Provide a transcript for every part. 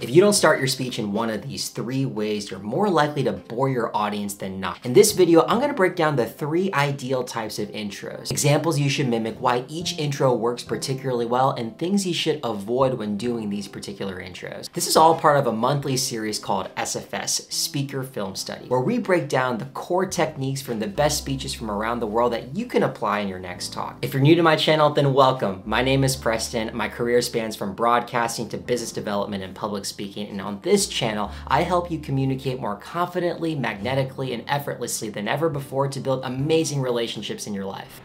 If you don't start your speech in one of these 3 ways, you're more likely to bore your audience than not. In this video, I'm gonna break down the 3 ideal types of intros, examples you should mimic, why each intro works particularly well, and things you should avoid when doing these particular intros. This is all part of a monthly series called SFS, Speaker Film Study, where we break down the core techniques from the best speeches from around the world that you can apply in your next talk. If you're new to my channel, then welcome. My name is Preston. My career spans from broadcasting to business development and public speaking, and on this channel, I help you communicate more confidently, magnetically, and effortlessly than ever before to build amazing relationships in your life.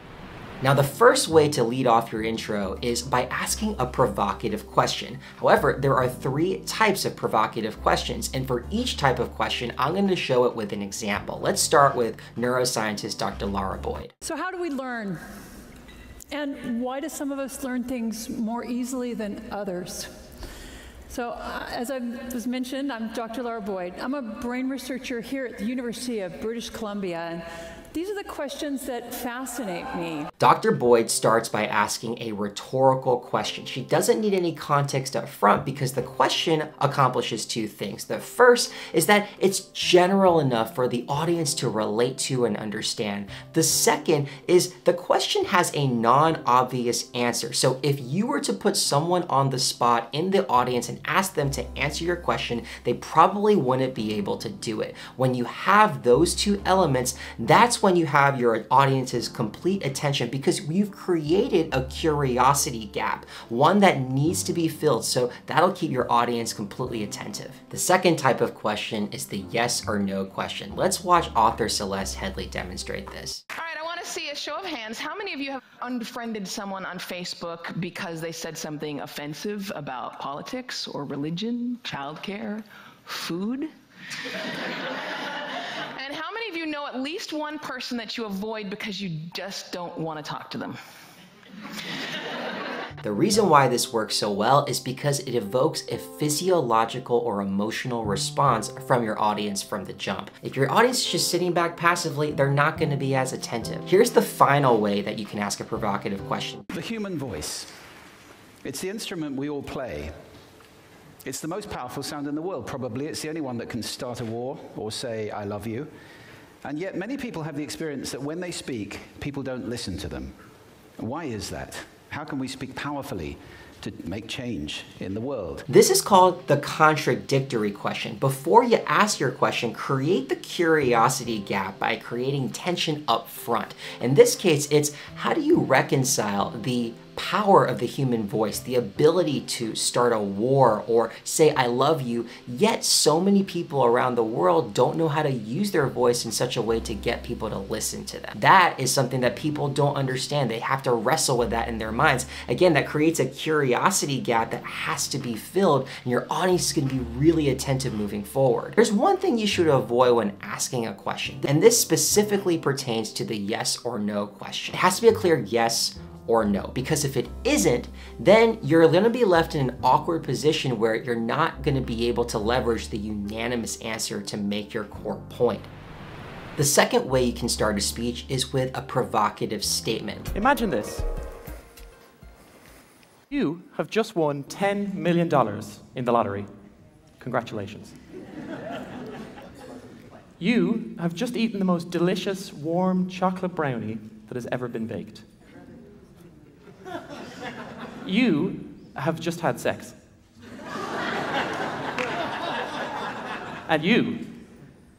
Now, the first way to lead off your intro is by asking a provocative question. However, there are 3 types of provocative questions, and for each type of question, I'm going to show it with an example. Let's start with neuroscientist Dr. Lara Boyd. So how do we learn? And why do some of us learn things more easily than others? So as I was mentioned, I'm Dr. Lara Boyd. I'm a brain researcher here at the University of British Columbia. And these are the questions that fascinate me. Dr. Boyd starts by asking a rhetorical question. She doesn't need any context up front because the question accomplishes 2 things. The first is that it's general enough for the audience to relate to and understand. The second is the question has a non-obvious answer. So if you were to put someone on the spot in the audience and ask them to answer your question, they probably wouldn't be able to do it. When you have those 2 elements, that's when you have your audience's complete attention because you've created a curiosity gap, one that needs to be filled, so that'll keep your audience completely attentive. The second type of question is the yes or no question. Let's watch author Celeste Headlee demonstrate this. All right, I want to see a show of hands. How many of you have unfriended someone on Facebook because they said something offensive about politics or religion, childcare, food? And how many of you know at least one person that you avoid because you just don't want to talk to them? The reason why this works so well is because it evokes a physiological or emotional response from your audience from the jump. If your audience is just sitting back passively, they're not going to be as attentive. Here's the final way that you can ask a provocative question. The human voice. It's the instrument we all play. It's the most powerful sound in the world, probably. It's the only one that can start a war or say, I love you. And yet many people have the experience that when they speak, people don't listen to them. Why is that? How can we speak powerfully to make change in the world? This is called the contradictory question. Before you ask your question, create the curiosity gap by creating tension up front. In this case, it's how do you reconcile the power of the human voice, the ability to start a war or say I love you, yet so many people around the world don't know how to use their voice in such a way to get people to listen to them. That is something that people don't understand. They have to wrestle with that in their minds. Again, that creates a curiosity gap that has to be filled, and your audience is going to be really attentive moving forward. There's one thing you should avoid when asking a question, and this specifically pertains to the yes or no question. It has to be a clear yes or no, because if it isn't, then you're gonna be left in an awkward position where you're not gonna be able to leverage the unanimous answer to make your core point. The second way you can start a speech is with a provocative statement. Imagine this. You have just won $10 million in the lottery. Congratulations. You have just eaten the most delicious, warm chocolate brownie that has ever been baked. You have just had sex. And you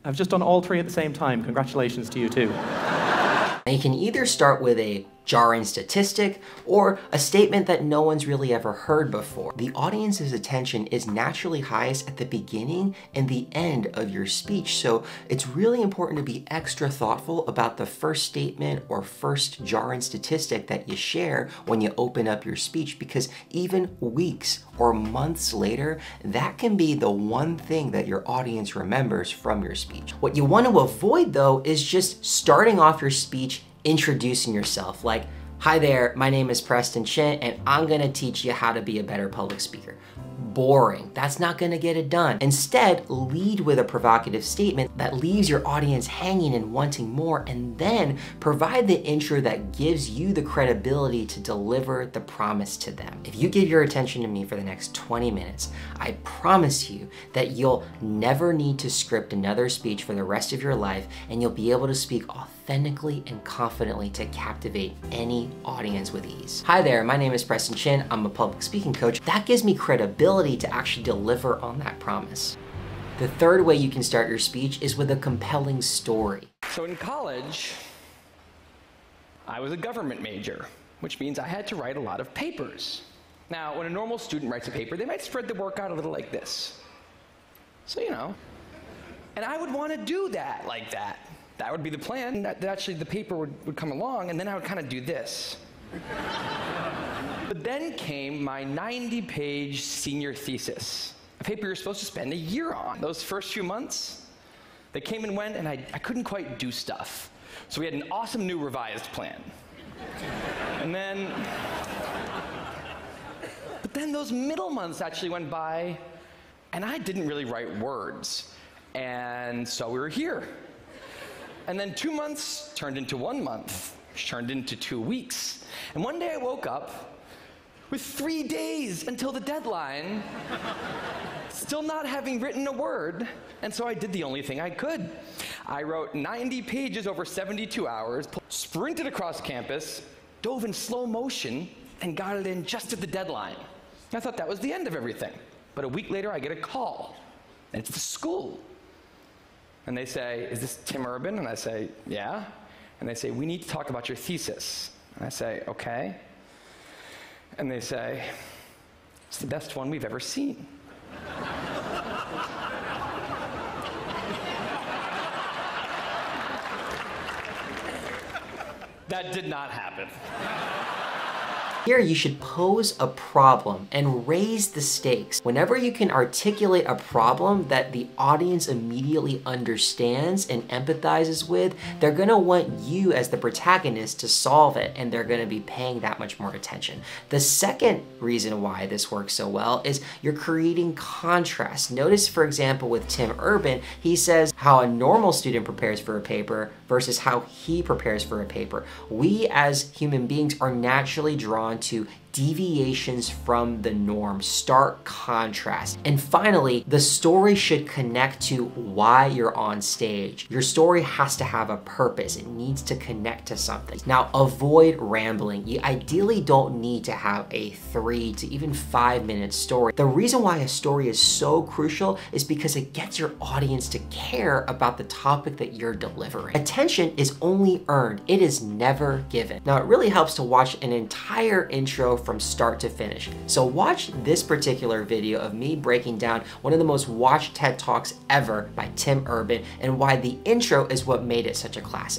have just done all 3 at the same time. Congratulations to you too. And you can either start with a jarring statistic or a statement that no one's really ever heard before. The audience's attention is naturally highest at the beginning and the end of your speech, so it's really important to be extra thoughtful about the first statement or first jarring statistic that you share when you open up your speech, because even weeks or months later, that can be the one thing that your audience remembers from your speech. What you want to avoid though is just starting off your speech introducing yourself like, hi there, my name is Preston Chen and I'm gonna teach you how to be a better public speaker. boring. That's not gonna get it done. Instead, lead with a provocative statement that leaves your audience hanging and wanting more, and then provide the intro that gives you the credibility to deliver the promise to them. If you give your attention to me for the next 20 minutes, I promise you that you'll never need to script another speech for the rest of your life, and you'll be able to speak authentically and confidently to captivate any audience with ease. Hi there, my name is Preston Chin. I'm a public speaking coach. That gives me credibility to actually deliver on that promise. The third way you can start your speech is with a compelling story. So in college, I was a government major, which means I had to write a lot of papers. Now, when a normal student writes a paper, they might spread the work out a little like this. So, you know. And I would want to do that like that. That would be the plan. That actually the paper would come along, and then I would kind of do this. But then came my 90-page senior thesis, a paper you're supposed to spend a year on. Those first few months, they came and went, and I couldn't quite do stuff. So we had an awesome new revised plan. But then those middle months actually went by, and I didn't really write words. And so we were here. And then 2 months turned into 1 month, which turned into 2 weeks. And one day I woke up with 3 days until the deadline, still not having written a word. And so I did the only thing I could. I wrote 90 pages over 72 hours, sprinted across campus, dove in slow motion, and got it in just at the deadline. I thought that was the end of everything. But a week later, I get a call, and it's the school. And they say, "Is this Tim Urban?" And I say, "Yeah." And they say, "We need to talk about your thesis." And I say, "Okay." And they say, "It's the best one we've ever seen." That did not happen. Here, you should pose a problem and raise the stakes. Whenever you can articulate a problem that the audience immediately understands and empathizes with, they're gonna want you as the protagonist to solve it, and they're gonna be paying that much more attention. The second reason why this works so well is you're creating contrast. Notice, for example, with Tim Urban, he says how a normal student prepares for a paper versus how he prepares for a paper. We as human beings are naturally drawn to deviations from the norm, stark contrast. And finally, the story should connect to why you're on stage. Your story has to have a purpose. It needs to connect to something. Now, avoid rambling. You ideally don't need to have a 3 to even 5 minute story. The reason why a story is so crucial is because it gets your audience to care about the topic that you're delivering. Attention is only earned. It is never given. Now, it really helps to watch an entire intro from start to finish. So watch this particular video of me breaking down one of the most watched TED Talks ever by Tim Urban and why the intro is what made it such a classic.